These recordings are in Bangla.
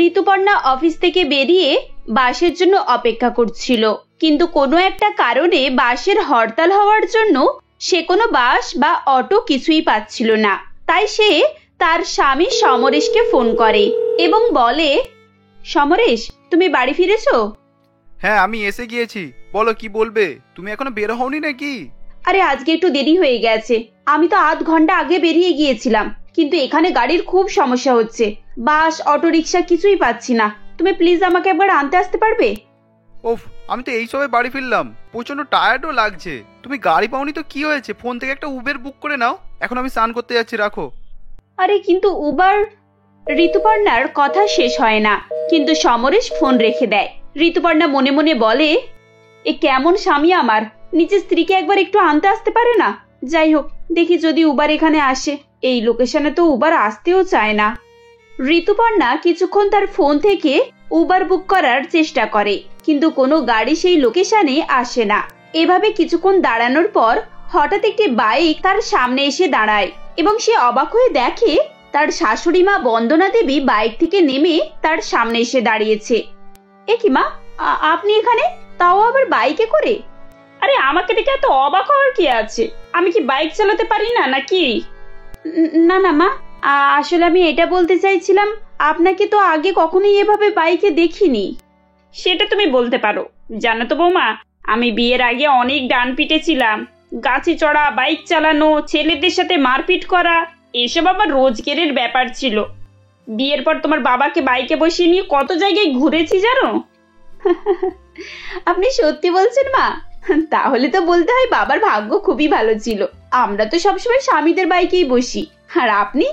ঋতুপর্ণা অফিস থেকে বেরিয়ে বাসের জন্য অপেক্ষা করছিল, কিন্তু কোনো একটা কারণে বাসের হরতাল হওয়ার জন্য সে কোনো বাস বা অটো কিছুই পাচ্ছিল না। তাই সে তার স্বামী সমরেশকে ফোন করে এবং বলে, সমরেশ, তুমি বাড়ি ফিরেছো? হ্যাঁ, আমি এসে গিয়েছি। বলো, কি বলবে? তুমি এখনো বের হওনি নাকি? আরে আজকে একটু দেরি হয়ে গেছে। আমি তো আধ ঘন্টা আগে বেরিয়ে গিয়েছিলাম, কিন্তু এখানে গাড়ির খুব সমস্যা হচ্ছে। বাস, অটো রিক্সা কিছুই পাচ্ছি না। তুমি প্লিজ আমাকে একবার আনতে আসতে পারবে? ওফ, আমি তো এই সবে বাড়ি ফিরলাম, প্রচন্ড টায়ার্ডও লাগছে। তুমি গাড়ি পাওনি তো কি হয়েছে, ফোন থেকে একটা উবের বুক করে নাও। এখন আমি স্নান করতে যাচ্ছি, রাখো। আরে কিন্তু উবার। ঋতুপর্ণার কথা শেষ হয় না, কিন্তু সমরেশ ফোন রেখে দেয়। ঋতুপর্ণা মনে মনে বলে, এ কেমন স্বামী আমার, নিজের স্ত্রীকে একবার একটু আনতে আসতে পারে না। যাই হোক, দেখি যদি উবার এখানে আসে। এই লোকেশনে তো উবার আসতেও চায় না। ঋতুপর্ণা কিছুক্ষণ তার ফোন থেকে উবার বুক করার চেষ্টা করে, কিন্তু কোনো গাড়ি সেই লোকেশনে আসে না। এভাবে কিছুক্ষণ দাঁড়ানোর পর হঠাৎ একটি বাইক তার সামনে এসে দাঁড়ায় এবং সে অবাক হয়ে দেখে তার শাশুড়ি মা বন্দনা দেবী বাইক থেকে নেমে তার সামনে এসে দাঁড়িয়েছে। এ কি মা, আপনি এখানে, তাও আবার বাইকে করে? আরে আমাকে দেখে এত অবাক হওয়ার কি আছে? আমি কি বাইক চালাতে পারি না নাকি? না না মা, আসলে আমি এটা বলতে চাইছিলাম, আপনাকে তো আগে কখনোই এভাবে বাইকে দেখিনি। সেটা তুমি বলতে পারো। জানো তো বৌমা, আমি বিয়ের আগে অনেক ডান পিটেছিলাম। গাছে চড়া, বাইক চালানো, ছেলেদের সাথে মারপিট করা, এসব আমার রোজগারের ব্যাপার ছিল। বিয়ের পর তোমার বাবাকে বাইকে বসিয়ে নিয়ে কত জায়গায় ঘুরেছি জানো। আপনি সত্যি বলছেন মা? তাহলে তো বলতে হয় বাবার ভাগ্য খুবই ভালো ছিল। আমরা তো সবসময় স্বামীদের বাইকেই বসি, আর আপনি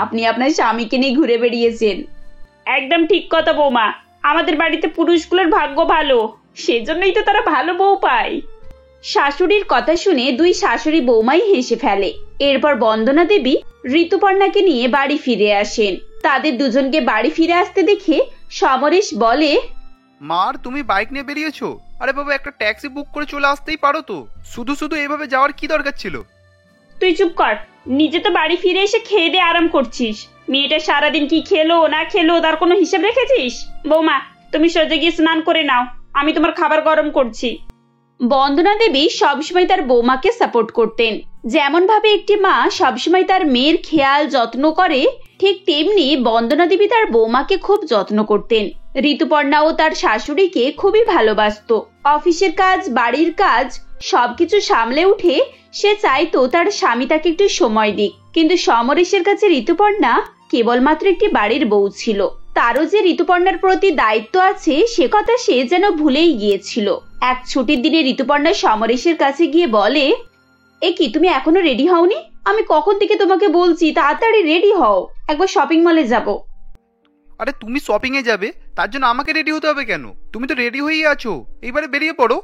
আপনি আপনার স্বামীকে নিয়ে ঘুরে বেরিয়েছেন। একদম ঠিক কথা বৌমা, আমাদের বাড়িতে পুরুষগুলোর ভাগ্য ভালো, সেজন্যই তো তারা ভালো বউ পায়। শাশুড়ির কথা শুনে দুই শাশুড়ি বৌমাই হেসে ফেলে। এরপর বন্দনা দেবী ঋতুপর্ণাকে নিয়ে বাড়ি ফিরে আসেন। তাদের দুজনকে বাড়ি ফিরে আসতে দেখে সমরেশ বলে, মার, তুমি বাইক নিয়ে বেরিয়েছো? আরে বাবা, একটা ট্যাক্সি বুক করে চলে আসতেই পারো তো। শুধু শুধু এভাবে যাওয়ার কি দরকার ছিল? তুই চুপ কর, নিজে তো বাড়ি ফিরে এসে খেয়ে দিয়ে আরাম করছিস। মেয়েটা সারাদিন কি খেলো না খেলো তার কোনো হিসেব রেখেছিস? বৌমা, তুমি সোজা গিয়ে স্নান করে নাও, আমি তোমার খাবার গরম করছি। বন্দনা দেবী সবসময় তার বৌমাকে সাপোর্ট করতেন। যেমন ভাবে একটি মা সবসময় তার মেয়ের খেয়াল যত্ন করে, ঠিক তেমনি বন্দনা দেবী তার বৌমাকে খুব যত্ন করতেন। ঋতুপর্ণাও তার শাশুড়িকে খুবই ভালোবাসতো। অফিসের কাজ, বাড়ির কাজ সবকিছু সামলে উঠে সে চাইতো তার স্বামী তাকে একটু সময় দিক, কিন্তু সমরেশের কাছে ঋতুপর্ণা কেবলমাত্র একটি বাড়ির বউ ছিল। তারও যে ঋতুপর্ণার প্রতি দায়িত্ব আছে সে কথা সে যেন ভুলেই গিয়েছিল। এক ছুটির দিনে ঋতুপর্ণা সমরেশের কাছে গিয়ে বলে, এ কি, তুমি এখনো রেডি হওনি? আমি কখন থেকে তোমাকে বলছি তাড়াতাড়ি রেডি হও, একবার শপিং মলে যাব। আরে তুমি শপিং এ যাবে, তার জন্য আমাকে রেডি হতে হবে কেন? তুমি তো রেডি হয়েই আছো, এইবারে বেরিয়ে পড়ো।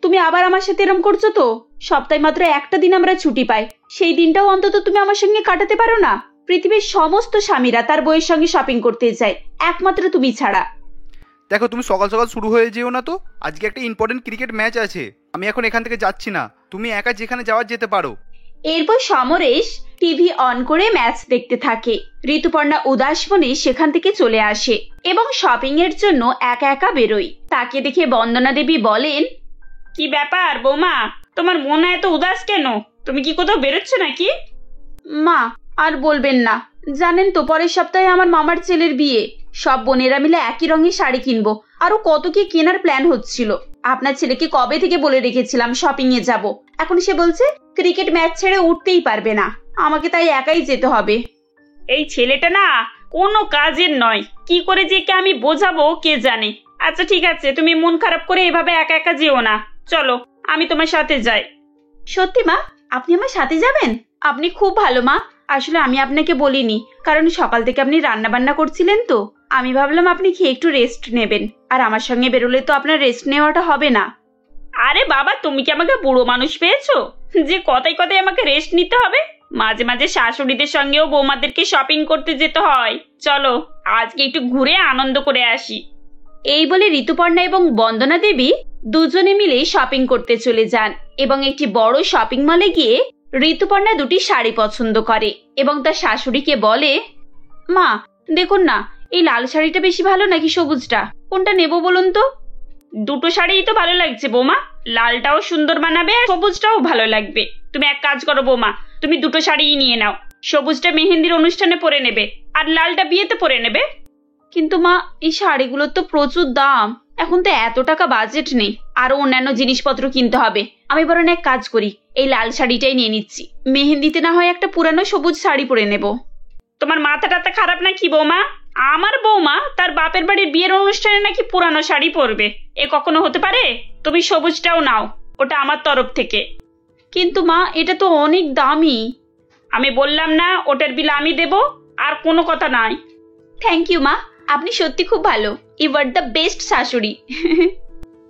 তুমি আবার আমার সাথে এরম করছো তো? সপ্তাহে মাত্র একটা দিন আমরা ছুটি পাই, সেই দিনটাও অন্তত তুমি আমার সঙ্গে কাটাতে পারো না? পৃথিবীর সমস্ত স্বামীরা তার বউয়ের সঙ্গে শপিং করতে যায়, একমাত্র তুমি ছাড়া। দেখো, তুমি সকাল সকাল শুরু হয়ে যেও না তো। আজকে একটা ইম্পর্টেন্ট ক্রিকেট ম্যাচ আছে, আমি এখন এখান থেকে যাচ্ছি না। তুমি একা যেখানে যাওয়ার যেতে পারো। এরপর সমরেশ টিভি অন করে ম্যাচ দেখতে থাকে। ঋতুপর্ণা উদাস মনে সেখান থেকে চলে আসে এবং শপিং এর জন্য একা একা বেরোয়। তাকে দেখে বন্দনা দেবী বলেন, কি ব্যাপার বৌমা, তোমার মন এত উদাস কেন? তুমি কি কোথাও বেরোচ্ছ নাকি? মা, আর বলবেন না, জানেন তো পরের সপ্তাহে আমার মামার ছেলের বিয়ে। সব বোনেরা মিলে একই রঙের শাড়ি কিনবো, আরো কত কি কেনার প্ল্যান হচ্ছিল। আপনার ছেলেকে কবে থেকে বলে রেখেছিলাম শপিং এ যাব, এখন সে বলছে ক্রিকেট ম্যাচ ছেড়ে উঠতেই পারবে না, আমাকে তাই একাই যেতে হবে। এই ছেলেটা না কোনো কাজের নয়, কি করে যে কে আমি বোঝাবো কে জানে। আচ্ছা ঠিক আছে, তুমি মন খারাপ করে এভাবে একা একা যেও না, চলো আমি তোমার সাথে যাই। সত্যি মা, আপনি আমার সাথে যাবেন? আপনি খুব ভালো মা। আসলে আমি আপনাকে বলিনি, কারণ সকাল থেকে আপনি রান্না বান্না করছিলেন তো। আমি ভাবলাম আপনি খেয়ে একটু রেস্ট নেবেন, আর আমার সঙ্গে বেরোলে তো আপনার রেস্ট নেওয়াটা হবে না। আরে বাবা, তুমি কি আমাকে বুড়ো মানুষ পেয়েছো যে কথায় কথায় আমাকে রেস্ট নিতে হবে? মাঝে মাঝে শাশুড়িদের সঙ্গেও বৌমাদেরকে শপিং করতে যেতে হয়। চলো আজকে একটু ঘুরে আনন্দ করে আসি। এই বলে ঋতুপর্ণা এবং বন্দনা দেবী দুজনে মিলে শপিং করতে চলে যান এবং একটি বড় শপিং মলে গিয়ে ঋতুপর্ণা দুটি শাড়ি পছন্দ করে এবং তার শাশুড়িকে বলে, মা দেখুন না, এই লাল শাড়িটা বেশি ভালো নাকি সবুজটা? কোনটা নেব বলুন তো? দুটো শাড়িই তো ভালো লাগছে বৌমা। লালটাও সুন্দর মানাবে আর সবুজটাও ভালো লাগবে। তুমি এক কাজ করো বৌমা, তুমি দুটো শাড়িই নিয়ে নাও। সবুজটা মেহেন্দির অনুষ্ঠানে পরে নেবে আর লালটা বিয়েতে পরে নেবে। কিন্তু মা, এই শাড়িগুলোর তো প্রচুর দাম। এখন তো এত টাকা বাজেট নেই, আরো অন্যান্য জিনিসপত্র কিনতে হবে। আমি বরং এক কাজ করি, এই লাল শাড়িটাই নিয়ে নিচ্ছি। মেহেন্দিতে না হয় একটা পুরানো সবুজ শাড়ি পরে নেব। তোমার মাথাটা খারাপ নাকি বৌমা? আমার বৌমা তার বাপের বাড়ির বিয়ের অনুষ্ঠানে নাকি পুরানো শাড়ি পরবে? এ কখনো হতে পারে? তুমি সবুজটাও নাও, ওটা আমার তরফ থেকে। কিন্তু মা, এটা তো অনেক দামি। আমি বললাম না ওটার বিল আমি দেব, আর কোনো কথা নাই। থ্যাংক ইউ মা, আপনি সত্যি খুব ভালো। ইউ আর দ্য বেস্ট শাশুড়ি।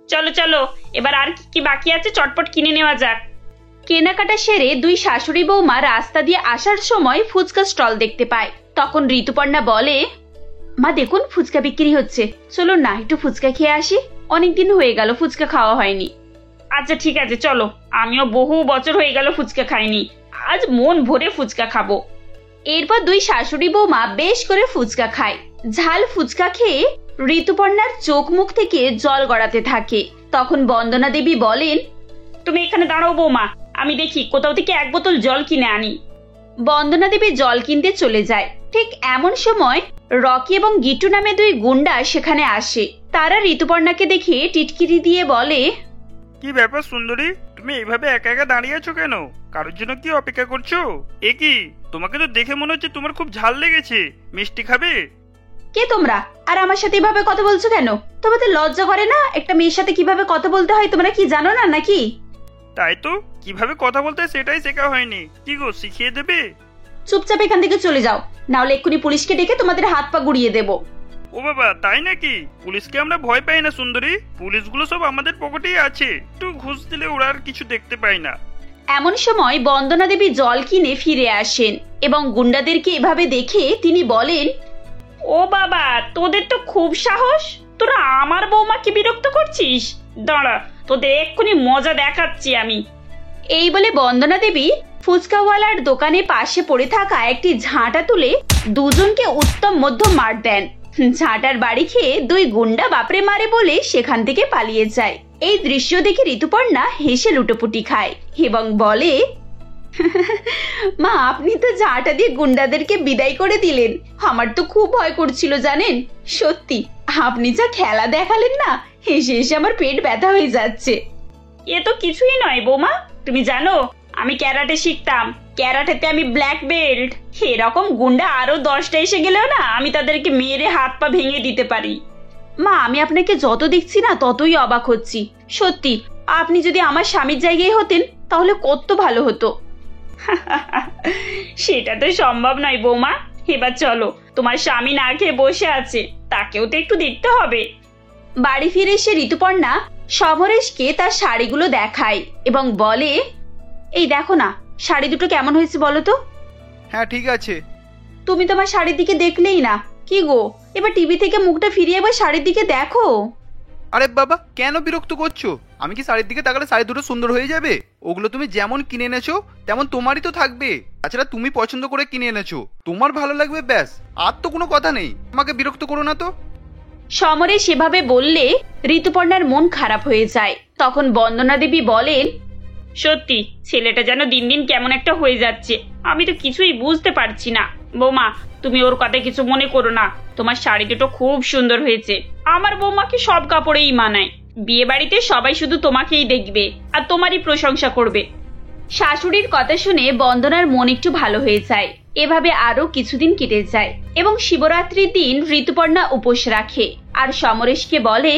চলো চলো, এবার আর কি বাকি আছে চটপট কিনে নেওয়া যাক। কেনাকাটা সেরে দুই শাশুড়ি বৌমা রাস্তা দিয়ে আসার সময় ফুচকা স্টল দেখতে পায়। তখন ঋতুপর্ণা বলে, মা দেখুন ফুচকা বিক্রি হচ্ছে, চলো না একটু ফুচকা খেয়ে আসি। অনেকদিন হয়ে গেল ফুচকা খাওয়া হয়নি। আচ্ছা ঠিক আছে চলো, আমিও বহু বছর হয়ে গেল ফুচকা খাইনি, আজ মন ভরে ফুচকা খাবো। এরপর দুই শাশুড়ি বৌমা বেশ করে ফুচকা খায়। ঝাল ফুচকা খেয়ে ঋতুপর্ণার চোখ মুখ থেকে জল গড়াতে থাকে। তখন বন্দনা দেবী বলেন, তুমি এখানে দাঁড়াও বৌমা, আমি দেখি কোথাও থেকে এক বোতল জল কিনে আনি। বন্দনা দেবী জল কিনতে চলে যায়। ঠিক এমন সময় রকি এবং গিট্টু নামে দুই গুন্ডা সেখানে আসে। তারা ঋতুপর্ণাকে দেখে টিটকিরি দিয়ে বলে, কি ব্যাপার সুন্দরী, তুমি এইভাবে একা একা দাঁড়িয়ে আছো কেন? কারোর জন্য কি অপেক্ষা করছো? এ কি, তোমাকে তো দেখে মনে হচ্ছে তোমার খুব ঝাল লেগেছে। মিষ্টি খাবে? কে তোমরা? আর আমার সাথে এভাবে কথা বলছো কেন? তোমাদের লজ্জা করে না? একটা মেয়ের সাথে কিভাবে কথা বলতে হয় তোমরা কি জানো না নাকি? তাই তো, কিভাবে কথা বলতে হয় সেটাই শেখা হয়নি। কি গো, শিখিয়ে দেবে? চুপচাপ এখান থেকে চলে যাও, নাহলে এক্ষুনি পুলিশকে ডেকে তোমাদের হাত পা গুড়িয়ে দেবো। ও বাবা, তাই নাকি? পুলিশকে আমরা ভয় পাই না সুন্দরী, পুলিশগুলো সব আমাদের পকেটেই আছে। একটু ঘুষ দিলে ওরা আর কিছু দেখতে পাই না। এমন সময় বন্দনা দেবী জল কিনে ফিরে আসেন এবং গুন্ডাদেরকে এভাবে দেখে তিনি বলেন, ও বাবা, তোদের তো খুব সাহস। তোরা আমার বৌমাকে বিরক্ত করছিস? দাঁড়া, তোদের এক্ষুনি মজা দেখাচ্ছি আমি। এই বলে বন্দনা দেবী ফুচকাওয়ালার দোকানে পাশে পড়ে থাকা একটি ঝাঁটা তুলে দুজনকে উত্তম মধ্যম মার দেন। ঝাঁটার বাড়ি খেয়ে দুই গুন্ডা বাপরে মারে বলে সেখান থেকে পালিয়ে যায়। এই দৃশ্য দেখে ঋতুপর্ণা হেসে লুটোপুটি খায় এবং বলে, মা আপনি তো ঝাঁটা দিয়ে গুন্ডাদেরকে বিদায় করে দিলেন। আমার তো খুব ভয় করছিল জানেন। সত্যি আপনি যা খেলা দেখালেন না, হেসে হেসে আমার পেট ব্যথা হয়ে যাচ্ছে। এ তো কিছুই নয় বৌমা, তুমি জানো আমি ক্যারাটে শিখতাম। ক্যারাটেতে আমি ব্ল্যাক বেল্ট। এরকম গুন্ডা আরো 10টা এসে গেলেও না আমি তাদেরকে মেরে হাত পা ভেঙে দিতে পারি। মা আমি আপনাকে যত দেখছি না ততই অবাক হচ্ছি। সত্যি আপনি যদি আমার স্বামীর জায়গায় হতেন তাহলে কত ভালো হতো। সেটা তো সম্ভব নয় বৌমা। এবার চলো, তোমার স্বামী না খেয়ে বসে আছে, তাকেও তো একটু দেখতে হবে। বাড়ি ফিরে এসে ঋতুপর্ণা সমরেশকে তার শাড়িগুলো দেখায় এবং বলে, এই দেখো না শাড়ি দুটো কেমন হয়েছে বলো তো? হ্যাঁ ঠিক আছে। তুমি তোমার শাড়ির দিকে দেখলেই না। কি গো, এবার টিভি থেকে মুখটা ফিরিয়ে এবার শাড়ির দিকে দেখো। আরে বাবা, কেন বিরক্ত করছো? আমি কি শাড়ির দিকে তাকালে শাড়ি দুটো সুন্দর হয়ে যাবে? ওগুলো তুমি যেমন কিনে এনেছো তেমন তোমারই তো থাকবে। তাছাড়া তুমি পছন্দ করে কিনে এনেছো, তোমার ভালো লাগবে ব্যাস। আর তো কোনো কথা নেই, আমাকে বিরক্ত করো না তো। সমরেশ সেভাবে বললে ঋতুপর্ণার মন খারাপ হয়ে যায়। তখন বন্দনা দেবী বলেন, সত্যি ছেলেটা যেন দিন দিন কেমন একটা হয়ে যাচ্ছে। আমি তো কিছুই বুঝতে পারছি না। বৌমা তুমি ওর কথা কিছু মনে করো না। তোমার শাড়ি দুটো খুব সুন্দর হয়েছে। আমার বৌমাকে সব কাপড়েই মানায়। বিয়ে বাড়িতে সবাই শুধু তোমাকেই দেখবে আর তোমারই প্রশংসা করবে। শাশুড়ির কথা শুনে বন্দনার মন একটু ভালো হয়ে যায়। এভাবে আরো কিছুদিন কেটে যায় এবং শিবরাত্রির দিন ঋতুপর্ণা উপোস রাখে আর সমরেশকে বলে,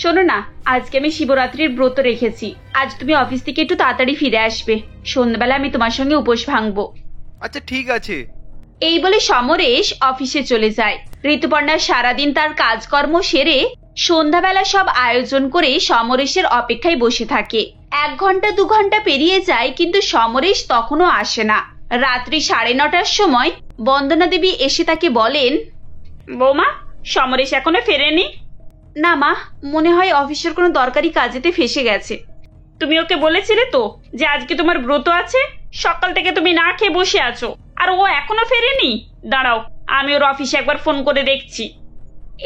শোনো না, আজকে আমি শিবরাত্রির ব্রত রেখেছি। আজ তুমি অফিস থেকে একটু তাড়াতাড়ি ফিরে আসবে। সন্ধ্যাবেলা আমি তোমার সঙ্গে উপোস ভাঙবো। আচ্ছা ঠিক আছে। এই বলে সমরেশ অফিসে চলে যায়। ঋতুপর্ণা সারাদিন তার কাজকর্ম সেরে সন্ধ্যাবেলা সব আয়োজন করে সমরেশের অপেক্ষায় বসে থাকে। 1 ঘন্টা 2 ঘন্টা পেরিয়ে যায় কিন্তু সমরেশ তখনও আসে না। রাত্রি 9:30টার সময় বন্দনা দেবী এসে তাকে বলেন, বৌমা সমরেশ এখনো ফেরেনি? না মা, মনে হয় অফিসের কোনো দরকারি কাজেতে ফেসে গেছে। তুমি ওকে বলেছিলে তো যে আজকে তোমার ব্রত আছে? সকাল থেকে তুমি না খেয়ে বসে আছো আর ও এখনো ফেরেনি। দাঁড়াও, আমি ওর অফিসে একবার ফোন করে দেখছি।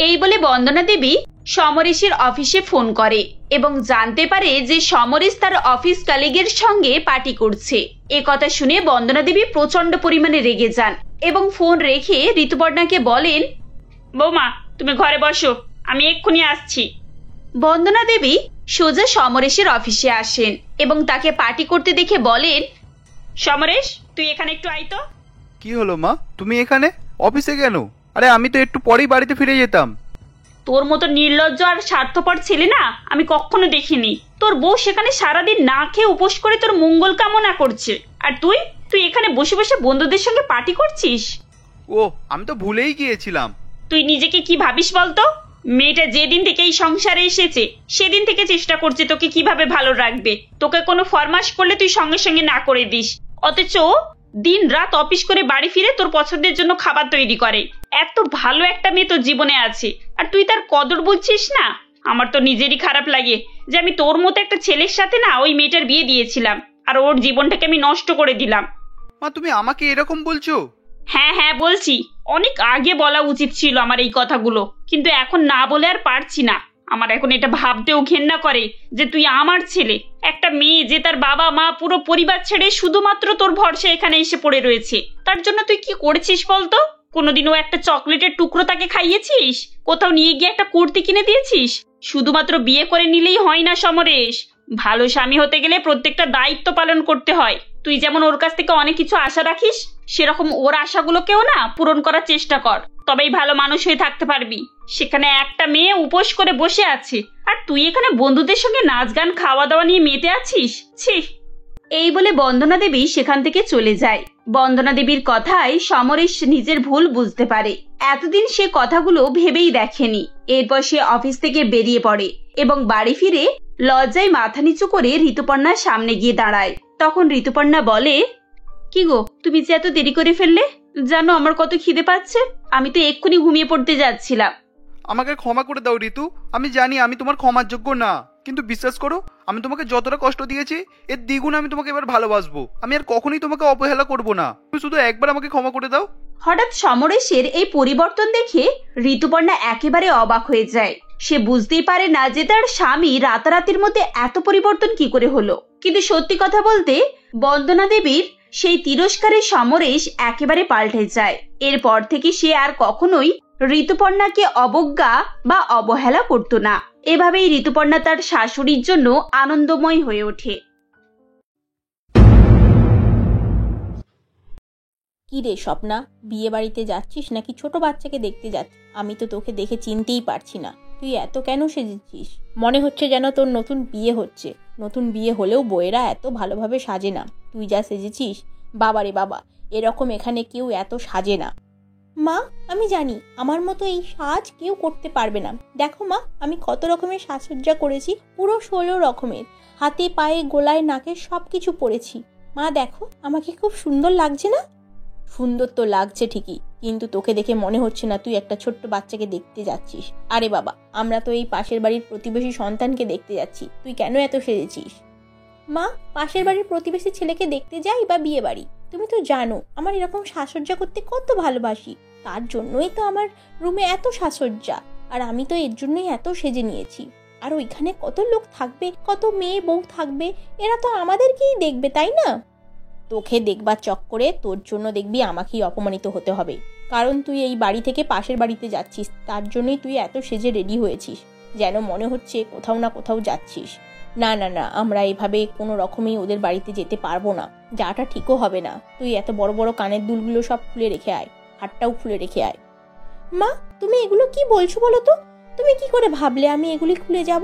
এই বলে বন্দনা দেবী সমরেশের অফিসে ফোন করে এবং জানতে পারে যে সমরেশ তার অফিস কলিগের সঙ্গে পার্টি করছে। এ কথা শুনে বন্দনা দেবী প্রচন্ড পরিমাণে রেগে যান এবং ফোন রেখে ঋতুপর্ণাকে বলেন, বৌমা তুমি ঘরে বসো, আমি এক্ষুনি আসছি। বন্দনা দেবী সোজা সমরেশের অফিসে আসেন এবং তাকে পার্টি করতে দেখে বলেন, সমরেশ তুই এখানে একটু আয় তো। কি হলো মা, তুমি এখানে অফিসে কেন? আরে আমি তো একটু পরেই বাড়িতে ফিরে যেতাম। তোর মতো নির্লজ্জ আর স্বার্থপর ছেলে না আমি কখনো দেখিনি। তোর বউ সেখানে সারাদিন না খেয়ে উপোস করে তোর মঙ্গল কামনা করছে, আর তুই তুই এখানে বসে বসে বন্ধুদের সঙ্গে পার্টি করছিস। ও, আমি তো ভুলেই গিয়েছিলাম। তুই নিজেকে কি ভাবিস বলতো? মেয়েটা যেদিন থেকে এই সংসারে এসেছে সেদিন থেকে চেষ্টা করছে তোকে কিভাবে ভালো রাখবে। তোকে কোনো ফরমাস করলে তুই সঙ্গে সঙ্গে না করে দিস, অথচ দিন রাত অফিস করে বাড়ি ফিরে তোর পছন্দের জন্য খাবার তৈরি করে। এত ভালো একটা মেয়ে তোর জীবনে আছে আর তুই তার কদর বুঝছিস না। আমার তো নিজেরই খারাপ লাগে যে আমি তোর মতো একটা ছেলের সাথে না ওই মেয়েটার বিয়ে দিয়েছিলাম আর ওর জীবনটাকে আমি নষ্ট করে দিলাম। মা তুমি আমাকে এরকম বলছো? হ্যাঁ হ্যাঁ বলছি, অনেক আগে বলা উচিত ছিল আমার এই কথাগুলো, কিন্তু এখন না বলে আর পারছি না। আমার এখন এটা ভাবতেও ঘেন্না করে যে তুই আমার ছেলে, একটা মেয়ে যে তার বাবা মা পুরো পরিবার ছেড়ে শুধুমাত্র তোর ভরসা এখানে এসে পড়ে রয়েছে, তার জন্য তুই কি করেছিস বলতো? কোনোদিনও একটা চকলেটের টুকরো তাকে খাইয়েছিস? কোথাও নিয়ে গিয়ে একটা কুর্তি কিনে দিয়েছিস? শুধুমাত্র বিয়ে করে নিলেই হয় না সমরেশ, ভালো স্বামী হতে গেলে প্রত্যেকটা দায়িত্ব পালন করতে হয়। তুই যেমন ওর কাছ থেকে অনেক কিছু আশা রাখিস, সেরকম ওর আশাগুলোকেও না পূরণ করার চেষ্টা কর, তবেই ভালো মানুষ হয়ে থাকতে পারবি। সেখানে একটা মেয়ে উপোস করে বসে আছে আর তুই এখানে বন্ধুদের সঙ্গে নাচ গান খাওয়া দাওয়া নিয়ে মেতে আছিস। ছি। এই বলে বন্দনা দেবী সেখান থেকে চলে যায়। বন্দনা দেবীর কথায় সমরেশ নিজের ভুল বুঝতে পারে। এতদিন সে কথাগুলো ভেবেই দেখেনি। এরপর সে অফিস থেকে বেরিয়ে পড়ে এবং বাড়ি ফিরে লজ্জায় মাথা নিচু করে ঋতুপর্ণার সামনে গিয়ে দাঁড়ায়। তখন ঋতুপর্ণা বলে, কি গো তুমি যে এত দেরি করে ফেললে? জানো আমার কত খিদে পাচ্ছে, আমি তো এক্ষুনি ঘুমিয়ে পড়তে যাচ্ছিলাম। আমাকে ক্ষমা করে দাও ঋতু, আমি জানি আমি তোমার ক্ষমার যোগ্য না, কিন্তু বিশ্বাস করো আমি তোমাকে যতটা কষ্ট দিয়েছি এর দ্বিগুণ আমি তোমাকে এবার ভালোবাসবো। আমি আর কখনোই তোমাকে অবহেলা করব না, তুমি শুধু একবার আমাকে ক্ষমা করে দাও। হঠাৎ সমরেশের এই পরিবর্তন দেখে ঋতুপর্ণা একেবারে অবাক হয়ে যায়। সে বুঝতেই পারে না যে তার স্বামী রাতারাতির মধ্যে এত পরিবর্তন কি করে হলো। কিন্তু সত্যি কথা বলতে বন্দনা দেবীর সেই তিরস্কারে সমরেশ একেবারে পাল্টে যায়। এরপর থেকে সে আর কখনোই ঋতুপর্ণাকে অবজ্ঞা বা অবহেলা করতো না। এভাবেই ঋতুপর্ণা তার শাশুড়ির জন্য আনন্দময় হয়ে ওঠে। কি রে স্বপ্না, বিয়ে বাড়িতে যাচ্ছিস নাকি ছোট বাচ্চাকে দেখতে যাচ্ছিস? আমি তো তোকে দেখে চিনতেই পারছি না, তুই এত কেন সেজেছিস? মনে হচ্ছে যেন তোর নতুন বিয়ে হচ্ছে। নতুন বিয়ে হলেও বউয়েরা এত ভালোভাবে সাজে না, তুই যা সেজেছিস বাবারে বাবা, এরকম এখানে কেউ এত সাজে না। মা আমি জানি আমার মতো এই সাজ কেউ করতে পারবে না। দেখো মা, আমি কত রকমের সাজসজ্জা করেছি, পুরো 16 রকমের, হাতে পায়ে গোলায় নাকে সব কিছু পরেছি। মা দেখো আমাকে খুব সুন্দর লাগছে না? সুন্দর তো লাগছে ঠিকই, কিন্তু তোকে দেখে মনে হচ্ছে না তুই একটা ছোট্ট বাচ্চাকে দেখতে যাচ্ছিস। আরে বাবা, আমরা তো এই পাশের বাড়ির প্রতিবেশী সন্তানকে দেখতে যাচ্ছি, তুই কেন এত সেজেছিস? মা পাশের বাড়ির প্রতিবেশী ছেলেকে দেখতে যাই বা বিয়ে বাড়ি, তুমি তো জানো আমার এরকম সাজসজ্জা করতে কত ভালোবাসি, তার জন্যই তো আমার রুমে এত সাজসজ্জা, আর আমি তো এর জন্যই এত সেজে নিয়েছি। আর ওইখানে কত লোক থাকবে, কত মেয়ে বউ থাকবে, এরা তো আমাদেরকেই দেখবে তাই না? তোকে দেখবার চক্করে তোর জন্য দেখবি আমাকেই অপমানিত হতে হবে, কারণ তুই এই বাড়ি থেকে পাশের বাড়িতে যাচ্ছিস, তার জন্যই তুই এত সেজে রেডি হয়েছিস, যেন মনে হচ্ছে কোথাও না কোথাও যাচ্ছিস। না না না, আমরা এভাবে কোনো রকমই ওদের বাড়িতে যেতে পারবো না, যাটা ঠিকও হবে না। তুই এত বড় বড় কানের দুলগুলো সব খুলে রেখে আয়, হাতটাও খুলে রেখে আয়। মা তুমি এগুলো কি বলছো বলো তো? তুমি কি করে ভাবলে আমি এগুলি খুলে যাব?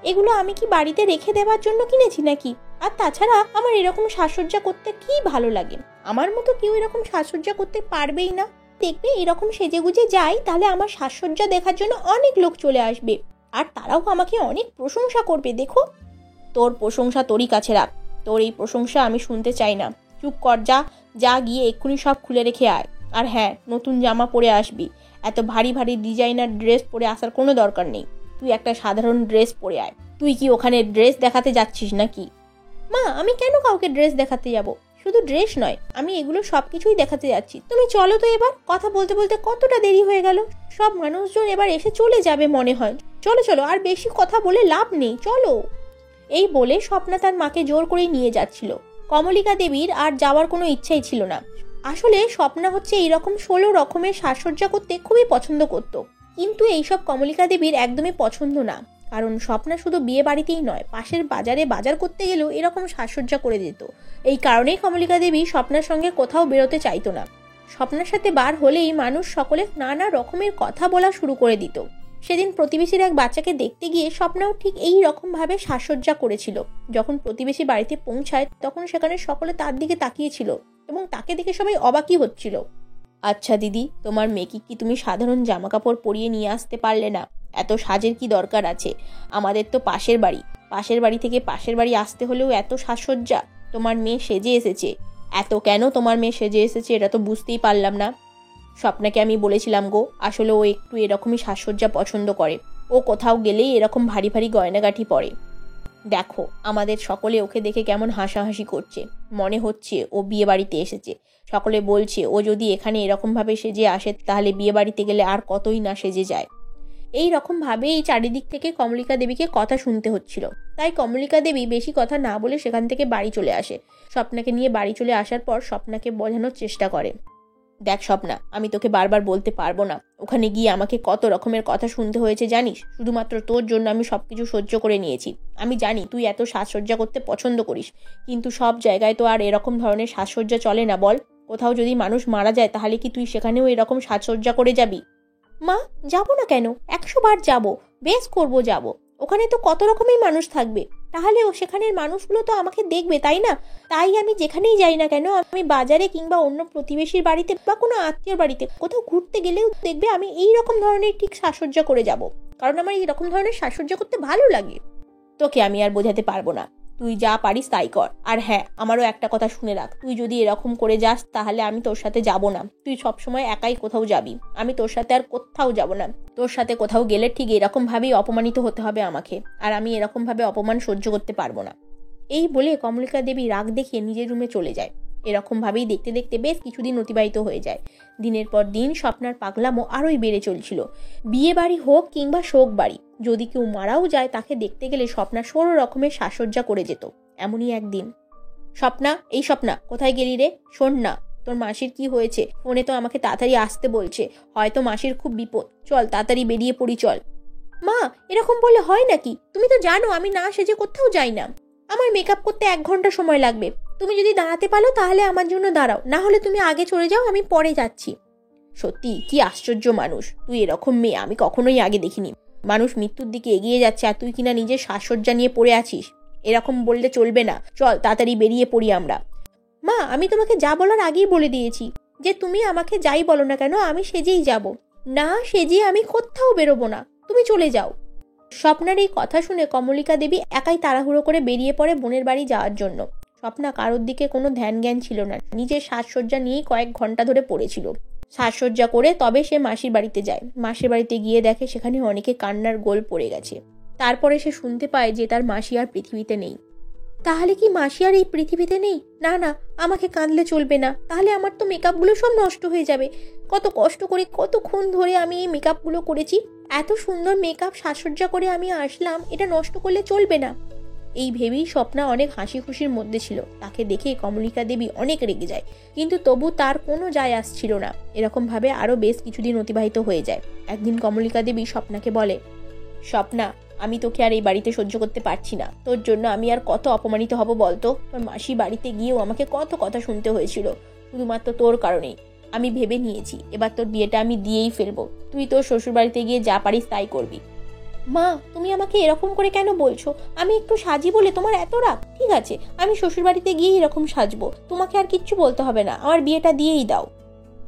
এগুলো আমি কি বাড়িতে রেখে দেওয়ার জন্য কিনেছি নাকি? আর তাছাড়া আমার এরকম সাজসজ্জা করতে কি ভালো লাগে, আমার মতো কেউ এরকম সাজসজ্জা করতে পারবেই না। দেখবে এরকম সেজেগুজে যাই, তাহলে আমার সাজসজ্জা দেখার জন্য অনেক লোক চলে আসবে, আর তারাও আমাকে অনেক প্রশংসা করবে। দেখো, তোর প্রশংসা তোরই কাছে রাখ, তোর এই প্রশংসা আমি শুনতে চাই না। চুপ কর, যা যা গিয়ে এক্ষুনি সব খুলে রেখে আয়। আর হ্যাঁ, নতুন জামা পরে আসবি, এত ভারী ভারী ডিজাইনার ড্রেস পরে আসার কোনো দরকার নেই, তুই একটা সাধারণ ড্রেস পরে আয়। তুই কি ওখানে ড্রেস দেখাতে যাচ্ছিস নাকি? মা আমি কেন কাউকে ড্রেস দেখাতে যাব? শুধু ড্রেস নয়, আমি এগুলো সবকিছুই দেখাতে যাচ্ছি। তুমি চলো তো এবার। কথা বলতে বলতে কতটা দেরি হয়ে গেল, সব মানুষজন এবার এসে চলে যাবে মনে হয়। চলো চলো, আর বেশি কথা বলে লাভ নেই, চলো। এই বলে স্বপ্না তার মাকে জোর করে নিয়ে যাচ্ছিল। কমলিকা দেবীর আর যাওয়ার কোনো ইচ্ছাই ছিল না। আসলে স্বপ্না হচ্ছে এইরকম 16 রকমের সাজসজ্জা করতে খুবই পছন্দ করত, কিন্তু এইসব কমলিকা দেবীর একদমই পছন্দ না। কারণ স্বপ্না শুধু বিয়ে বাড়িতেই নয়, পাশের বাজারে বাজার করতে গেলেও এরকম সাজসজ্জা করে দিত। এই কারণেই কমলিকা দেবী স্বপ্নার সঙ্গে কোথাও বেরোতে চাইতো না। স্বপ্নার সাথে বার হলেই মানুষ সকলে নানা রকমের কথা বলা শুরু করে দিত। সেদিন প্রতিবেশীর এক বাচ্চাকে দেখতে গিয়ে স্বপ্নাও ঠিক এই রকম ভাবে সাজসজ্জা করেছিল। যখন প্রতিবেশী বাড়িতে পৌঁছায় তখন সেখানে সকলে তার দিকে তাকিয়েছিল এবং তাকে দেখে সবাই অবাকই হচ্ছিল। আচ্ছা দিদি, তোমার মেয়েকে কি তুমি সাধারণ জামা কাপড় পরিয়ে নিয়ে আসতে পারলে না? এত সাজের কি দরকার আছে? আমাদের তো পাশের বাড়ি থেকে পাশের বাড়ি আসতে হলেও এত সাজসজ্জা। তোমার মেয়ে সেজে এসেছে, এত কেন তোমার মেয়ে সেজে এসেছে এটা তো বুঝতেই পারলাম না। স্বপ্নাকে আমি বলেছিলাম গো, আসলে ও একটু এরকমই সাজসজ্জা পছন্দ করে। ও কোথাও গেলেই এরকম ভারী ভারী গয়নাগাঠি পরে। দেখো, আমাদের সকলে ওকে দেখে কেমন হাসাহাসি করছে, মনে হচ্ছে ও বিয়ে বাড়িতে এসেছে। সকলে বলছে ও যদি এখানে এরকম ভাবে সেজে আসে তাহলে বিয়ে বাড়িতে গেলে আর কতই না সেজে যায়। এই রকম ভাবে এই চারিদিক থেকে কমলিকা দেবীকে কথা শুনতে হচ্ছিল। তাই কমলিকা দেবী বেশি কথা না বলে সেখান থেকে বাড়ি চলে আসে। স্বপ্নাকে নিয়ে বাড়ি চলে আসার পর স্বপ্নাকে বোঝানোর চেষ্টা করে, দেখ স্বপ্না, আমি তোকে বারবার বলতে পারবো না। ওখানে গিয়ে আমাকে কত রকমের কথা শুনতে হয়েছে জানিস? শুধুমাত্র তোর জন্য আমি সবকিছু সহ্য করে নিয়েছি। আমি জানি তুই এত সাজসজ্জা করতে পছন্দ করিস, কিন্তু সব জায়গায় তো আর এরকম ধরনের সাজসজ্জা চলে না বল। কোথাও যদি মানুষ মারা যায় তাহলে কি তুই সেখানেও এরকম সাজসজ্জা করে যাবি? মা, যাবো না কেন? 100 বার যাবো, বেশ করবো যাবো। ওখানে তো কত রকমের মানুষ থাকবে, তাহলেও সেখানের মানুষগুলো তো আমাকে দেখবে, তাই না? তাই আমি যেখানেই যাই না কেন, আমি বাজারে কিংবা অন্য প্রতিবেশীর বাড়িতে বা কোনো আত্মীয়র বাড়িতে কোথাও ঘুরতে গেলেও দেখবে আমি এই রকম ধরনের ঠিক সাজসজ্জা করে যাব, কারণ আমার এই রকম ধরনের সাজসজ্জা করতে ভালো লাগে। তোকে আমি আর বোঝাতে পারবো না, তুই যা পারিস তাই কর। আর হ্যাঁ, আমারও একটা কথা শুনে রাখ, তুই যদি এরকম করে যাস তাহলে আমি তোর সাথে যাব না। তুই সবসময় একাই কোথাও যাবি, আমি তোর সাথে আর কোথাও যাব না। তোর সাথে কোথাও গেলে ঠিক এরকম ভাবেই অপমানিত হতে হবে আমাকে, আর আমি এরকম ভাবে অপমান সহ্য করতে পারবো না। এই বলে কমলিকা দেবী রাগ দেখিয়ে নিজের রুমে চলে যায়। এরকম ভাবেই দেখতে দেখতে বেশ কিছুদিন অতিবাহিত হয়ে যায়। দিনের পর দিন স্বপ্নার পাগলামো আরোই বেড়ে চলছিল। বিয়ে বাড়ি হোক কিংবা শোক বাড়ি, যদি কেউ মারাও যায় তাকে দেখতে গেলে স্বপ্না 16 রকমের সাজসজ্জা করে যেত। এমনই একদিন, স্বপ্না, এই স্বপ্না, কোথায় গেলি রে? শোন না, তোর মাসির কি হয়েছে? ফোনে তো আমাকে তাড়াতাড়ি আসতে বলছে, হয়তো মাসির খুব বিপদ। চল তাড়াতাড়ি বেরিয়ে পড়ি, চল। মা, এরকম বললে হয় নাকি? তুমি তো জানো আমি না সেজে কোথাও যাই না। আমার মেকআপ করতে 1 ঘন্টা সময় লাগবে। তুমি যদি দাঁড়াতে পারো তাহলে আমার জন্য দাঁড়াও, না হলে তুমি আগে চলে যাও, আমি পরে যাচ্ছি। সত্যি কি আশ্চর্য মানুষ, তুই এরকম মেয়ে আমি কখনোই আগে দেখিনি। মানুষ মৃত্যুর দিকে এগিয়ে যাচ্ছে আর তুই কিনা নিজের সাজসজ্জা নিয়ে পড়ে আছিস। এরকম বললে চলবে না, চল তাড়াতাড়ি বেরিয়ে পড়ি আমরা। মা, আমি তোমাকে যা বলার আগেই বলে দিয়েছি যে তুমি আমাকে যাই বলো না কেন আমি সেজেই যাব। না সেজে আমি কোথাও বেরোবো না, তুমি চলে যাও। স্বপ্নার এই কথা শুনে কমলিকা দেবী একাই তাড়াহুড়ো করে বেরিয়ে পড়ে বোনের বাড়ি যাওয়ার জন্য। স্বপ্না কারোর দিকে কোনো ধ্যান জ্ঞান ছিল না, নিজের সাজসজ্জা নিয়েই কয়েক ঘন্টা ধরে পড়েছিল। সাজসজ্জা করে তবে সে মাসির বাড়িতে যায়। মাসির বাড়িতে গিয়ে দেখে সেখানে অনেকে কান্নার গোল পড়ে গেছে। তারপরে সে শুনতে পায় যে তার মাসি আর পৃথিবীতে নেই। তাহলে কি মাসি আর এই পৃথিবীতে নেই? না না, আমাকে কাঁদলে চলবে না, তাহলে আমার তো মেকআপগুলো সব নষ্ট হয়ে যাবে। কত কষ্ট করে কতক্ষণ ধরে আমি এই মেকআপগুলো করেছি, এত সুন্দর মেকআপ সাজসজ্জা করে আমি আসলাম, এটা নষ্ট করলে চলবে না। এই ভেবেই স্বপ্না অনেক হাসি খুশির মধ্যে ছিল। তাকে দেখে কমলিকা দেবী অনেক রেগে যায়, কিন্তু তবু তার কোনো যায় আসছিল না। এরকম ভাবে আরো বেশ কিছুদিন অতিবাহিত হয়ে যায়। একদিন কমলিকা দেবী স্বপ্নাকে বলে, স্বপ্না, আমি তোকে আর এই বাড়িতে সহ্য করতে পারছি না। তোর জন্য আমি আর কত অপমানিত হব বলতো? তোর মাসি বাড়িতে গিয়েও আমাকে কত কথা শুনতে হয়েছিল, শুধুমাত্র তোর কারণেই। আমি ভেবে নিয়েছি এবার তোর বিয়েটা আমি দিয়েই ফেলবো। তুই তোর শ্বশুর বাড়িতে গিয়ে যা পারিস তাই করবি। মা, তুমি আমাকে এরকম করে কেন বলছো? আমি একটু সাজি বলে তোমার এত রাগ? ঠিক আছে, আমি শ্বশুর বাড়িতে গিয়ে এরকম সাজবো, তোমাকে আর কিচ্ছু বলতে হবে না, আমার বিয়েটা দিয়েই দাও।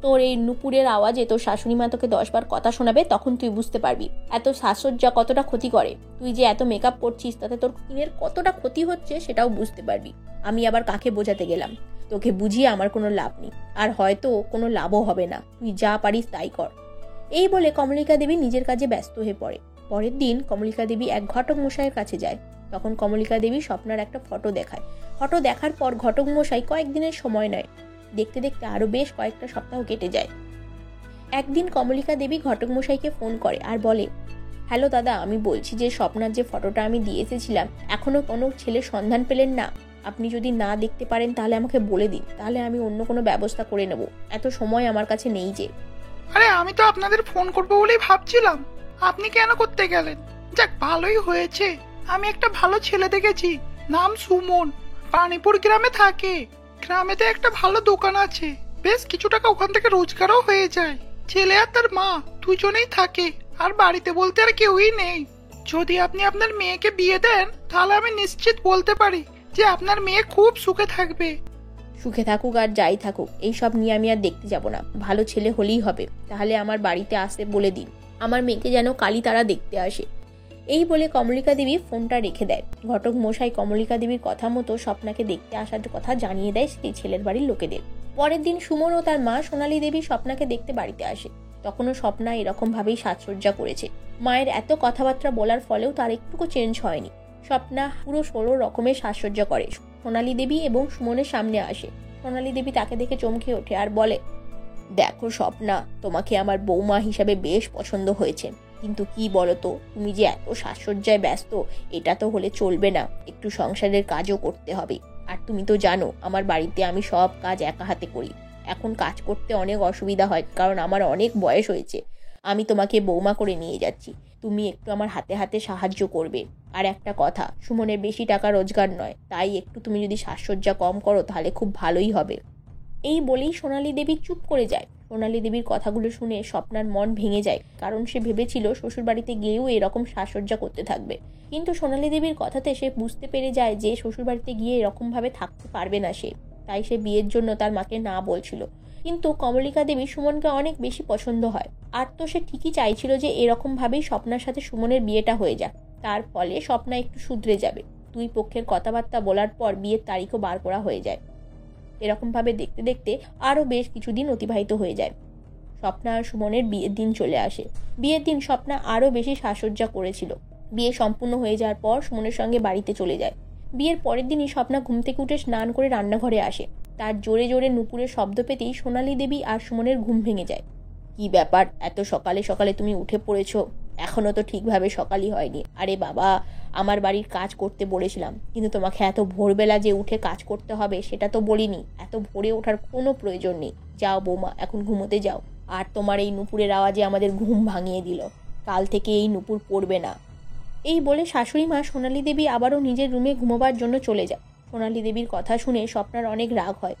তোর এই নুপুরের আওয়াজে তোর শাশুড়ি মা তোকে 10 বার কথা শোনাবে, তখন তুই বুঝতে পারবি এত সাজসজ্জা কতটা ক্ষতি করে। তুই যে এত মেকআপ করছিস তাতে তোর স্কিনের কতটা ক্ষতি হচ্ছে সেটাও বুঝতে পারবি। আমি আবার কাকে বোঝাতে গেলাম? তোকে বুঝিয়ে আমার কোনো লাভ নেই, আর হয়তো কোনো লাভও হবে না। তুই যা পারিস তাই কর। এই বলে কমলিকা দেবী নিজের কাজে ব্যস্ত হয়ে পড়ে। পরের দিন কমলিকা দেবী এক ঘটক মশাইয়ের কাছে যায়। তখন কমলিকা দেবী স্বপ্নার একটা ফটো দেখায়। ফটো দেখার পর ঘটক মশাই কয়েকদিনের সময় নেয়। দেখতে দেখতে আরো বেশ কয়েকটা সপ্তাহ কেটে যায়। একদিন কমলিকা দেবী ঘটক মশাইকে ফোন করে আর বলে, হ্যালো দাদা, আমি বলছি যে স্বপ্নার যে ফটোটা আমি দিয়ে এসেছিলাম, এখনো কোনো ছেলের সন্ধান পেলেন না? আপনি যদি না দেখতে পারেন তাহলে আমাকে বলে দিন, তাহলে আমি অন্য কোনো ব্যবস্থা করে নেব। এত সময় আমার কাছে নেই যে। আরে আমি তো আপনাদের ফোন করবো বলেই ভাবছিলাম, আপনি কেন করতে গেলেন? যাক, ভালোই হয়েছে। আমি একটা ভালো ছেলে দেখেছি, নাম সুমন, পানিপুর গ্রামে থাকে। গ্রামেতে একটা ভালো দোকান আছে, বেশ কিছু টাকা ওখান থেকে রোজগারও হয়ে যায়। ছেলে আর তার মা দুজনেই থাকে, আর বাড়িতে বলতে আর কেউই নেই। যদি আপনি আপনার মেয়েকে বিয়ে দেন তাহলে আমি নিশ্চিত বলতে পারি যে আপনার মেয়ে খুব সুখে থাকবে। সুখে থাকুক আর যাই থাকুক, এইসব নিয়ে আমি আর দেখতে যাব না। ভালো ছেলে হলেই হবে। তাহলে আমার বাড়িতে আসতে বলে দিন, আমার মেয়েকে যেন কালী তারা দেখতে আসে। এই বলে কমলিকা দেবী ফোনটা রেখে দেয়। ঘটক মশাই কমলিকা দেবীর কথা মতো স্বপ্নাকে দেখতে আসার কথা জানিয়ে দেয় সেই ছেলের বাড়ির লোকেদের। পরের দিন সুমন ও তার মা সোনালী দেবী স্বপ্নাকে দেখতে বাড়িতে আসে। তখনও স্বপ্না এরকম ভাবেই সাজসজ্জা করেছে। মায়ের এত কথাবার্তা বলার ফলেও তার একটুকু চেঞ্জ হয়নি। স্বপ্না পুরো 16 রকমের সাজসজ্জা করে সোনালী দেবী এবং সুমনের সামনে আসে। সোনালী দেবী তাকে দেখে চমকে ওঠে আর বলে, দেখো স্বপ্না, তোমাকে আমার বৌমা হিসাবে বেশ পছন্দ হয়েছে, কিন্তু কি বলতো, তুমি যে এত সাজসজ্জায় ব্যস্ত, এটা তো হলে চলবে না। একটু সংসারের কাজও করতে হবে। আর তুমি তো জানো আমার বাড়িতে আমি সব কাজ একা হাতে করি। এখন কাজ করতে অনেক অসুবিধা হয়, কারণ আমার অনেক বয়স হয়েছে। আমি তোমাকে বৌমা করে নিয়ে যাচ্ছি, তুমি একটু আমার হাতে হাতে সাহায্য করবে। আর একটা কথা, সুমনের বেশি টাকা রোজগার নয়, তাই একটু তুমি যদি সাজসজ্জা কম করো তাহলে খুব ভালোই হবে। এই বলেই সোনালী দেবী চুপ করে যায়। সোনালী দেবীর কথাগুলো শুনে স্বপ্নার মন ভেঙে যায়, কারণ সে ভেবেছিল শ্বশুরবাড়িতে গিয়েও এরকম সাজসজ্জা করতে থাকবে। কিন্তু সোনালী দেবীর কথাতে সে বুঝতে পেরে যায় যে শ্বশুরবাড়িতে গিয়ে এরকম ভাবে থাকতে পারবে না সে। তাই সে বিয়ের জন্য তার মাকে না বলছিল। কিন্তু কমলিকা দেবী সুমনকে অনেক বেশি পছন্দ হয়, আর তো সে ঠিকই চাইছিল যে এরকম ভাবেই স্বপ্নার সাথে সুমনের বিয়েটা হয়ে যাক। তার ফলে স্বপ্না একটু শুধরে যাবে। দুই পক্ষের কথাবার্তা বলার পর বিয়ের তারিখও বার করা হয়ে যায়। এরকম ভাবে দেখতে দেখতে আরো বেশ কিছুদিন অতিবাহিত হয়ে যায়। স্বপ্না আর সুমনের বিয়ের দিন চলে আসে। বিয়ের দিন স্বপ্না আরো বেশি সাজসজ্জা করেছিল। বিয়ে সম্পূর্ণ হয়ে যাওয়ার পর সুমনের সঙ্গে বাড়িতে চলে যায়। বিয়ের পরের দিনই স্বপ্না ঘুম থেকে উঠে স্নান করে রান্নাঘরে আসে। তার জোরে জোরে নুপুরের শব্দ পেতেই সোনালী দেবী আর সুমনের ঘুম ভেঙে যায়। কি ব্যাপার, এত সকালে সকালে তুমি উঠে পড়েছো? এখনো তো ঠিকভাবে সকালই হয়নি। আরে বাবা, আমার বাড়ির কাজ করতে বলেছিলাম, কিন্তু তোমাকে এত ভোরবেলা যে উঠে কাজ করতে হবে সেটা তো বলিনি। এত ভোরে ওঠার কোনো প্রয়োজন নেই। যাও বৌমা, এখন ঘুমোতে যাও। আর তোমার এই নুপুরের আওয়াজে আমাদের ঘুম ভাঙিয়ে দিল। কাল থেকে এই নুপুর পড়বে না। এই বলে শাশুড়ি মা সোনালী দেবী আবারও নিজের রুমে ঘুমোবার জন্য চলে যায়। সোনালী দেবীর কথা শুনে স্বপ্নার অনেক রাগ হয়।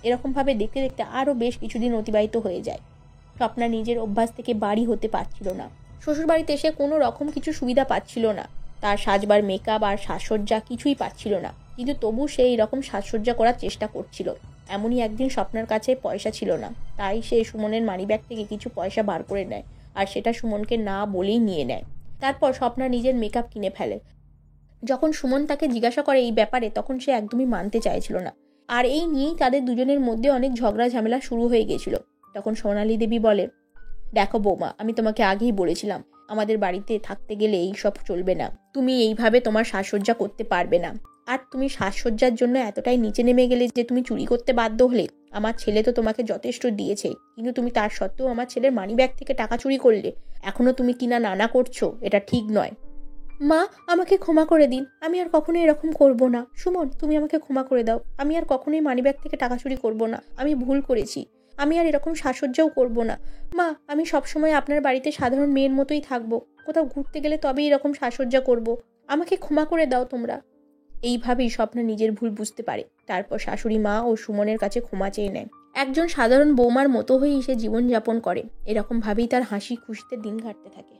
এরকম ভাবে দেখতে দেখতে আরো বেশ কিছুদিন অতিবাহিত হয়ে যায়। স্বপ্না নিজের অভ্যাস থেকে বাড়ি হতে পারছিল না। শ্বশুরবাড়িতে এসে কোনো রকম কিছু সুবিধা পাচ্ছিল না। তার সাজবার মেকআপ আর সাজসজ্জা কিছুই পাচ্ছিল না, কিন্তু তবু সে এইরকম সাজসজ্জা করার চেষ্টা করছিল। এমনই একদিন স্বপ্নার কাছে পয়সা ছিল না, তাই সে সুমনের মানিব্যাগ থেকে কিছু পয়সা বার করে নেয়, আর সেটা সুমনকে না বলেই নিয়ে নেয়। তারপর স্বপ্না নিজের মেকআপ কিনে ফেলে। যখন সুমন তাকে জিজ্ঞাসা করে এই ব্যাপারে, তখন সে একদমই মানতে চাইছিল না। আর এই নিয়েই তাদের দুজনের মধ্যে অনেক ঝগড়া ঝামেলা শুরু হয়ে গেছিল। তখন সোনালী দেবী বলে, দেখো বৌমা, আমি তোমাকে আগেই বলেছিলাম আমাদের বাড়িতে থাকতে গেলে এই সব চলবে না। তুমি এইভাবে তোমার সাজসজ্জা করতে পারবে না। আর তুমি সাজসজ্জার জন্য এতটাই নিচে নেমে গেলে যে তুমি চুরি করতে বাধ্য হলে। আমার ছেলে তো তোমাকে যথেষ্ট দিয়েছে, কিন্তু তুমি তার সত্ত্বেও আমার ছেলের মানিব্যাগ থেকে টাকা চুরি করলে। এখনো তুমি কিনা নানা করছো, এটা ঠিক নয়। মা, আমাকে ক্ষমা করে দিন, আমি আর কখনোই এরকম করব না। সুমন, তুমি আমাকে ক্ষমা করে দাও। আমি আর কখনোই মানিব্যাগ থেকে টাকা চুরি করব না। আমি ভুল করেছি। আমি আর এরকম সাজসজ্জাও করব না। মা, আমি সবসময় আপনার বাড়িতে সাধারণ মেয়ের মতোই থাকবো। কোথাও ঘুরতে গেলে তবেই এরকম সাজসজ্জা করব। আমাকে ক্ষমা করে দাও তোমরা। এইভাবেই স্বপ্না নিজের ভুল বুঝতে পারে। তারপর শাশুড়ি মা ও সুমনের কাছে ক্ষমা চেয়ে নেয়। একজন সাধারণ বৌমার মতো হয়েই সে জীবনযাপন করে। এরকম ভাবেই তার হাসি খুশিতে দিন কাটতে থাকে।